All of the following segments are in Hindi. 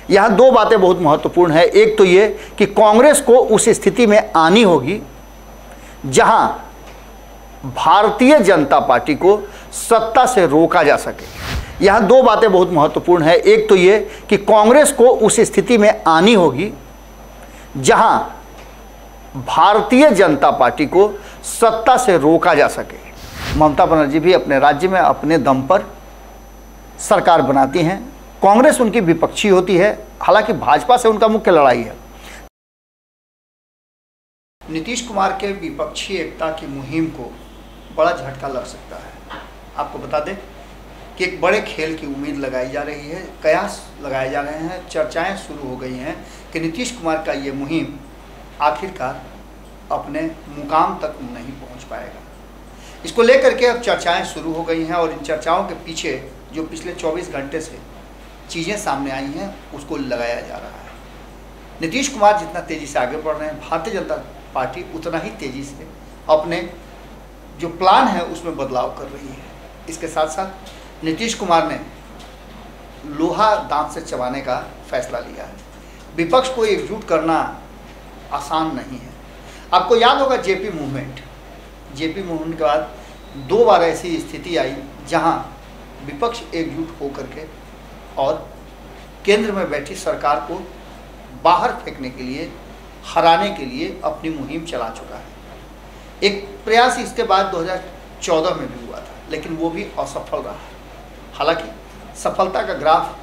यहाँ दो बातें बहुत महत्वपूर्ण है। एक तो ये कि कांग्रेस को उस स्थिति में आनी होगी जहां भारतीय जनता पार्टी को सत्ता से रोका जा सके। यहाँ दो बातें बहुत महत्वपूर्ण है। एक तो ये कि कांग्रेस को उस स्थिति में आनी होगी जहां भारतीय जनता पार्टी को सत्ता से रोका जा सके। ममता बनर्जी भी अपने राज्य में अपने दम पर सरकार बनाती हैं, कांग्रेस उनकी विपक्षी होती है, हालांकि भाजपा से उनका मुख्य लड़ाई है। नीतीश कुमार के विपक्षी एकता की मुहिम को बड़ा झटका लग सकता है। आपको बता दें कि एक बड़े खेल की उम्मीद लगाई जा रही है, कयास लगाए जा रहे हैं, चर्चाएं शुरू हो गई हैं कि नीतीश कुमार का ये मुहिम आखिरकार अपने मुकाम तक नहीं पहुंच पाएगा। इसको लेकर के अब चर्चाएं शुरू हो गई हैं और इन चर्चाओं के पीछे जो पिछले 24 घंटे से चीज़ें सामने आई हैं उसको लगाया जा रहा है। नीतीश कुमार जितना तेज़ी से आगे बढ़ रहे हैं, भारतीय जनता पार्टी उतना ही तेज़ी से अपने जो प्लान है उसमें बदलाव कर रही है। इसके साथ साथ नीतीश कुमार ने लोहा दांत से चबाने का फैसला लिया है। विपक्ष को एकजुट करना आसान नहीं है। आपको याद होगा जेपी मूवमेंट के बाद 2 बार ऐसी स्थिति आई जहां विपक्ष एकजुट होकर के और केंद्र में बैठी सरकार को बाहर फेंकने के लिए, हराने के लिए अपनी मुहिम चला चुका है। एक प्रयास इसके बाद 2014 में भी हुआ था, लेकिन वो भी असफल रहा। हालांकि सफलता का ग्राफ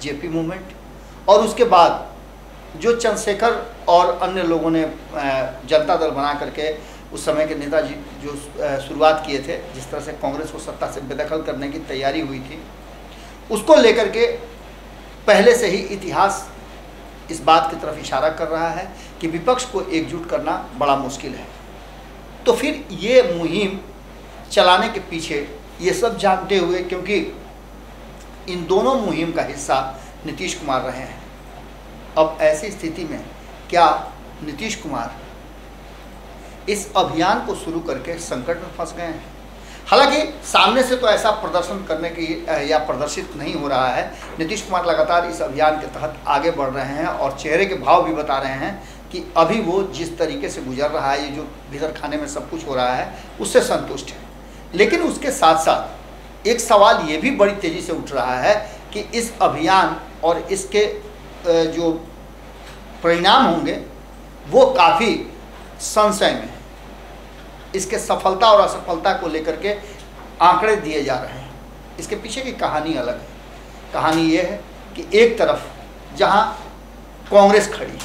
जेपी मूवमेंट और उसके बाद जो चंद्रशेखर और अन्य लोगों ने जनता दल बना करके उस समय के नेताजी जो शुरुआत किए थे, जिस तरह से कांग्रेस को सत्ता से बेदखल करने की तैयारी हुई थी, उसको लेकर के पहले से ही इतिहास इस बात की तरफ इशारा कर रहा है कि विपक्ष को एकजुट करना बड़ा मुश्किल है। तो फिर ये मुहिम चलाने के पीछे ये सब जानते हुए, क्योंकि इन दोनों मुहिम का हिस्सा नीतीश कुमार रहे हैं, अब ऐसी स्थिति में क्या नीतीश कुमार इस अभियान को शुरू करके संकट में फंस गए हैं? हालांकि सामने से तो ऐसा प्रदर्शन करने की या प्रदर्शित नहीं हो रहा है। नीतीश कुमार लगातार इस अभियान के तहत आगे बढ़ रहे हैं और चेहरे के भाव भी बता रहे हैं कि अभी वो जिस तरीके से गुजर रहा है, ये जो भीतर खाने में सब कुछ हो रहा है, उससे संतुष्ट है। लेकिन उसके साथ साथ एक सवाल ये भी बड़ी तेज़ी से उठ रहा है कि इस अभियान और इसके जो परिणाम होंगे वो काफ़ी संशय में है। इसके सफलता और असफलता को लेकर के आंकड़े दिए जा रहे हैं। इसके पीछे की कहानी अलग है। कहानी ये है कि एक तरफ जहां कांग्रेस खड़ी है,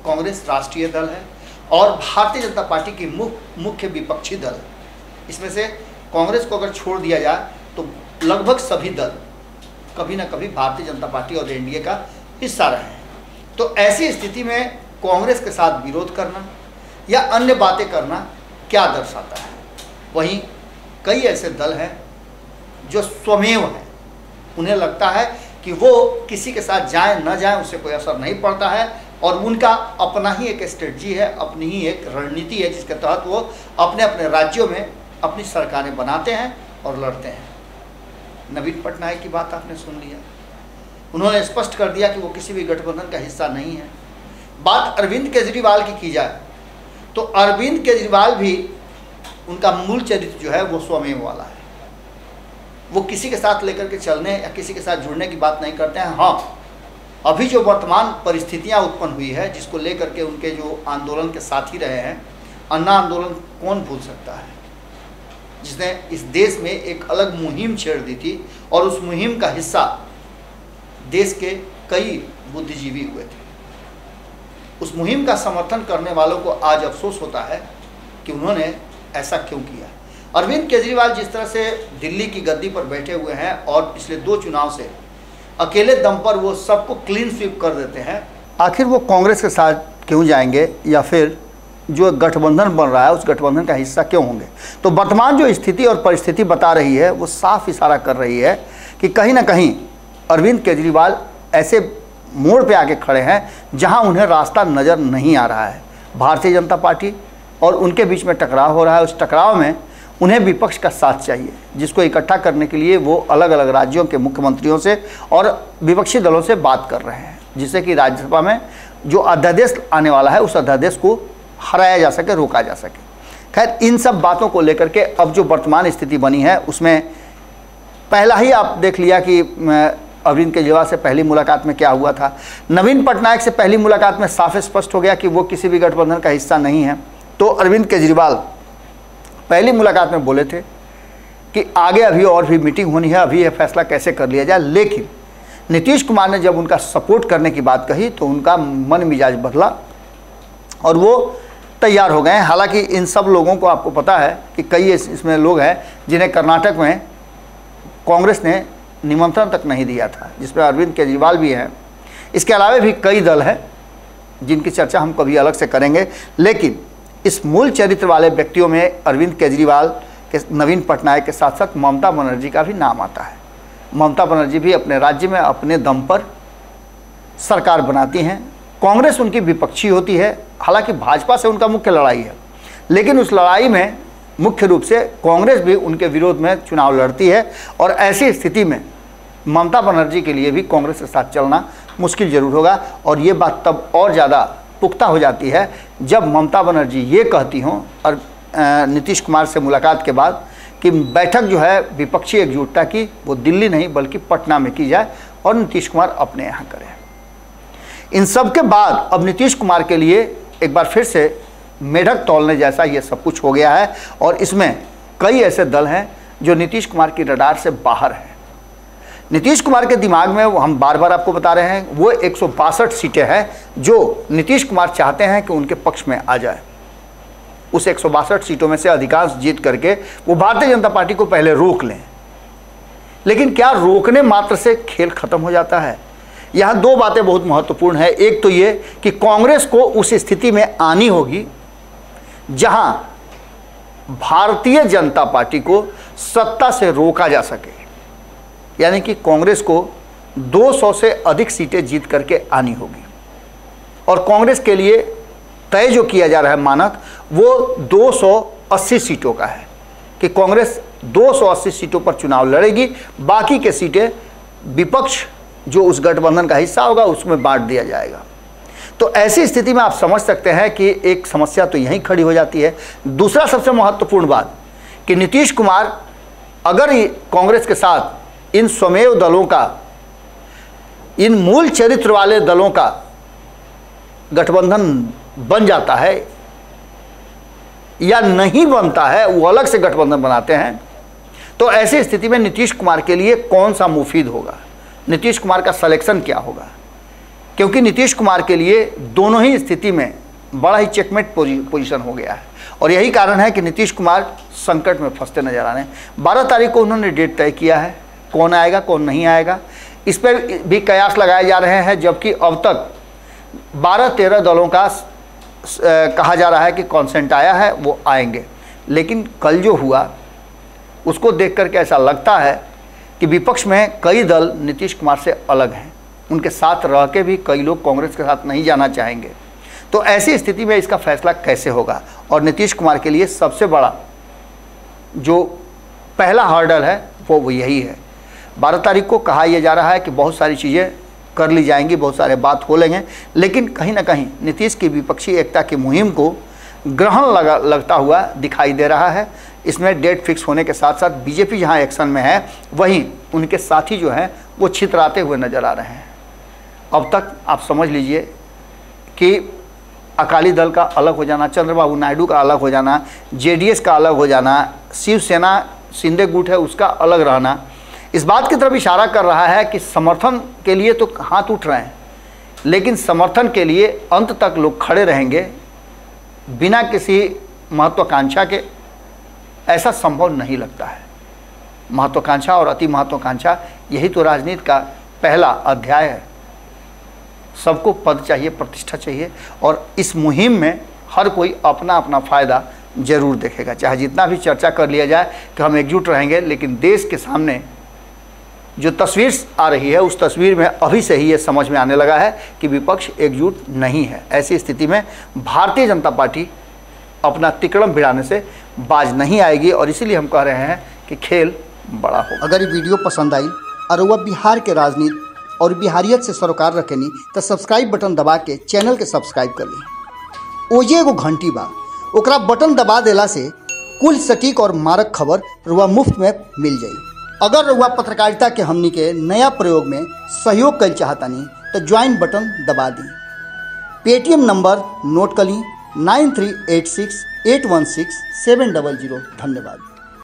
कांग्रेस राष्ट्रीय दल है और भारतीय जनता पार्टी की मुख्य विपक्षी दल है। इसमें से कांग्रेस को अगर छोड़ दिया जाए तो लगभग सभी दल कभी ना कभी भारतीय जनता पार्टी और एनडीए का हिस्सा रहे हैं। तो ऐसी स्थिति में कांग्रेस के साथ विरोध करना या अन्य बातें करना क्या दर्शाता है? वहीं कई ऐसे दल हैं जो स्वमेव हैं, उन्हें लगता है कि वो किसी के साथ जाएं न जाएं उससे कोई असर नहीं पड़ता है और उनका अपना ही एक स्ट्रेटजी है, अपनी ही एक रणनीति है, जिसके तहत वो अपने अपने राज्यों में अपनी सरकारें बनाते हैं और लड़ते हैं। नवीन पटनायक की बात आपने सुन लिया, उन्होंने स्पष्ट कर दिया कि वो किसी भी गठबंधन का हिस्सा नहीं है। बात अरविंद केजरीवाल की जाए तो अरविंद केजरीवाल भी, उनका मूल चरित्र जो है वो स्वमेव वाला है। वो किसी के साथ लेकर के चलने या किसी के साथ जुड़ने की बात नहीं करते हैं। हाँ, अभी जो वर्तमान परिस्थितियां उत्पन्न हुई है, जिसको लेकर के उनके जो आंदोलन के साथी रहे हैं, अन्ना आंदोलन कौन भूल सकता है, जिसने इस देश में एक अलग मुहिम छेड़ दी थी और उस मुहिम का हिस्सा देश के कई बुद्धिजीवी हुए थे। उस मुहिम का समर्थन करने वालों को आज अफसोस होता है कि उन्होंने ऐसा क्यों किया। अरविंद केजरीवाल जिस तरह से दिल्ली की गद्दी पर बैठे हुए हैं और पिछले 2 चुनाव से अकेले दम पर वो सबको क्लीन स्वीप कर देते हैं, आखिर वो कांग्रेस के साथ क्यों जाएंगे या फिर जो गठबंधन बन रहा है उस गठबंधन का हिस्सा क्यों होंगे? तो वर्तमान जो स्थिति और परिस्थिति बता रही है वो साफ इशारा कर रही है कि कहीं ना कहीं अरविंद केजरीवाल ऐसे मोड़ पे आके खड़े हैं जहां उन्हें रास्ता नज़र नहीं आ रहा है। भारतीय जनता पार्टी और उनके बीच में टकराव हो रहा है। उस टकराव में उन्हें विपक्ष का साथ चाहिए, जिसको इकट्ठा करने के लिए वो अलग अलग राज्यों के मुख्यमंत्रियों से और विपक्षी दलों से बात कर रहे हैं, जिससे कि राज्यसभा में जो अध्यादेश आने वाला है उस अध्यादेश को हराया जा सके, रोका जा सके। खैर, इन सब बातों को लेकर के अब जो वर्तमान स्थिति बनी है उसमें पहला ही आप देख लिया कि अरविंद केजरीवाल से पहली मुलाकात में क्या हुआ था। नवीन पटनायक से पहली मुलाकात में साफ स्पष्ट हो गया कि वो किसी भी गठबंधन का हिस्सा नहीं है। तो अरविंद केजरीवाल पहली मुलाकात में बोले थे कि आगे अभी और भी मीटिंग होनी है, अभी यह फैसला कैसे कर लिया जाए। लेकिन नीतीश कुमार ने जब उनका सपोर्ट करने की बात कही तो उनका मन मिजाज बदला और वो तैयार हो गए हैं। हालांकि इन सब लोगों को आपको पता है कि कई इसमें लोग हैं जिन्हें कर्नाटक में कांग्रेस ने निमंत्रण तक नहीं दिया था, जिसमें अरविंद केजरीवाल भी हैं। इसके अलावा भी कई दल हैं जिनकी चर्चा हम कभी अलग से करेंगे। लेकिन इस मूल चरित्र वाले व्यक्तियों में अरविंद केजरीवाल के, नवीन पटनायक के साथ साथ ममता बनर्जी का भी नाम आता है। ममता बनर्जी भी अपने राज्य में अपने दम पर सरकार बनाती हैं। कांग्रेस उनकी विपक्षी होती है, हालांकि भाजपा से उनका मुख्य लड़ाई है, लेकिन उस लड़ाई में मुख्य रूप से कांग्रेस भी उनके विरोध में चुनाव लड़ती है। और ऐसी स्थिति में ममता बनर्जी के लिए भी कांग्रेस के साथ चलना मुश्किल जरूर होगा। और ये बात तब और ज़्यादा पुख्ता हो जाती है जब ममता बनर्जी ये कहती हों और नीतीश कुमार से मुलाकात के बाद कि बैठक जो है विपक्षी एकजुटता की वो दिल्ली नहीं बल्कि पटना में की जाए और नीतीश कुमार अपने यहाँ करें। इन सब के बाद अब नीतीश कुमार के लिए एक बार फिर से मेढक तौलने जैसा ये सब कुछ हो गया है और इसमें कई ऐसे दल हैं जो नीतीश कुमार की रडार से बाहर हैं। नीतीश कुमार के दिमाग में वो हम बार बार आपको बता रहे हैं वो 162 सीटें हैं जो नीतीश कुमार चाहते हैं कि उनके पक्ष में आ जाए। उस 162 सीटों में से अधिकांश जीत करके वो भारतीय जनता पार्टी को पहले रोक लें। लेकिन क्या रोकने मात्र से खेल खत्म हो जाता है? यहाँ दो बातें बहुत महत्वपूर्ण है। एक तो ये कि कांग्रेस को उस स्थिति में आनी होगी जहां भारतीय जनता पार्टी को सत्ता से रोका जा सके, यानी कि कांग्रेस को 200 से अधिक सीटें जीत करके आनी होगी। और कांग्रेस के लिए तय जो किया जा रहा है मानक वो 280 सीटों का है कि कांग्रेस 280 सीटों पर चुनाव लड़ेगी, बाकी के सीटें विपक्ष जो उस गठबंधन का हिस्सा होगा उसमें बांट दिया जाएगा। तो ऐसी स्थिति में आप समझ सकते हैं कि एक समस्या तो यहीं खड़ी हो जाती है। दूसरा सबसे महत्वपूर्ण बात कि नीतीश कुमार अगर कांग्रेस के साथ इन स्वमेव दलों का, इन मूल चरित्र वाले दलों का गठबंधन बन जाता है या नहीं बनता है, वो अलग से गठबंधन बनाते हैं, तो ऐसी स्थिति में नीतीश कुमार के लिए कौन सा मुफीद होगा, नीतीश कुमार का सिलेक्शन क्या होगा? क्योंकि नीतीश कुमार के लिए दोनों ही स्थिति में बड़ा ही चेकमेट पोजीशन हो गया है और यही कारण है कि नीतीश कुमार संकट में फंसते नजर आ रहे हैं। 12 तारीख को उन्होंने डेट तय किया है, कौन आएगा कौन नहीं आएगा इस पर भी कयास लगाए जा रहे हैं, जबकि अब तक 12-13 दलों का कहा जा रहा है कि कॉन्सेंट आया है, वो आएंगे। लेकिन कल जो हुआ उसको देख करके ऐसा लगता है कि विपक्ष में कई दल नीतीश कुमार से अलग हैं, उनके साथ रह के भी कई लोग कांग्रेस के साथ नहीं जाना चाहेंगे। तो ऐसी स्थिति में इसका फैसला कैसे होगा? और नीतीश कुमार के लिए सबसे बड़ा जो पहला हर्डल है वो यही है। 12 तारीख को कहा यह जा रहा है कि बहुत सारी चीज़ें कर ली जाएंगी, बहुत सारे बात हो लेंगे, लेकिन कहीं ना कहीं नीतीश की विपक्षी एकता की मुहिम को ग्रहण लगता हुआ दिखाई दे रहा है। इसमें डेट फिक्स होने के साथ साथ बीजेपी जहां एक्शन में है वहीं उनके साथी जो हैं वो छितराते हुए नजर आ रहे हैं। अब तक आप समझ लीजिए कि अकाली दल का अलग हो जाना, चंद्रबाबू नायडू का अलग हो जाना, जेडीएस का अलग हो जाना, शिवसेना शिंदे गुट है उसका अलग रहना, इस बात की तरफ इशारा कर रहा है कि समर्थन के लिए तो हाथ उठ रहे हैं, लेकिन समर्थन के लिए अंत तक लोग खड़े रहेंगे बिना किसी महत्वाकांक्षा के, ऐसा संभव नहीं लगता है। महत्वाकांक्षा और अति महत्वाकांक्षा यही तो राजनीति का पहला अध्याय है। सबको पद चाहिए, प्रतिष्ठा चाहिए और इस मुहिम में हर कोई अपना अपना फ़ायदा जरूर देखेगा। चाहे जितना भी चर्चा कर लिया जाए कि हम एकजुट रहेंगे, लेकिन देश के सामने जो तस्वीर आ रही है उस तस्वीर में अभी से ही ये समझ में आने लगा है कि विपक्ष एकजुट नहीं है। ऐसी स्थिति में भारतीय जनता पार्टी अपना तिकड़म भिड़ाने से बाज नहीं आएगी। और इसीलिए हम कह रहे हैं कि खेल बड़ा हो। अगर ये वीडियो पसंद आई और वह बिहार के राजनीति और बिहारियत से सरोकार रखेनी तो सब्सक्राइब बटन दबा के चैनल के सब्सक्राइब कर ली। ओजे एगो घंटी बा, ओकरा बटन दबा देला से कुल सटीक और मारक खबर रुआ मुफ्त में मिल जाई। अगर रुआ पत्रकारिता के हमनी के नया प्रयोग में सहयोग कर चाहतानी तो ज्वाइन बटन दबा दी। पेटीएम नंबर नोट कर ली 9386816700। धन्यवाद।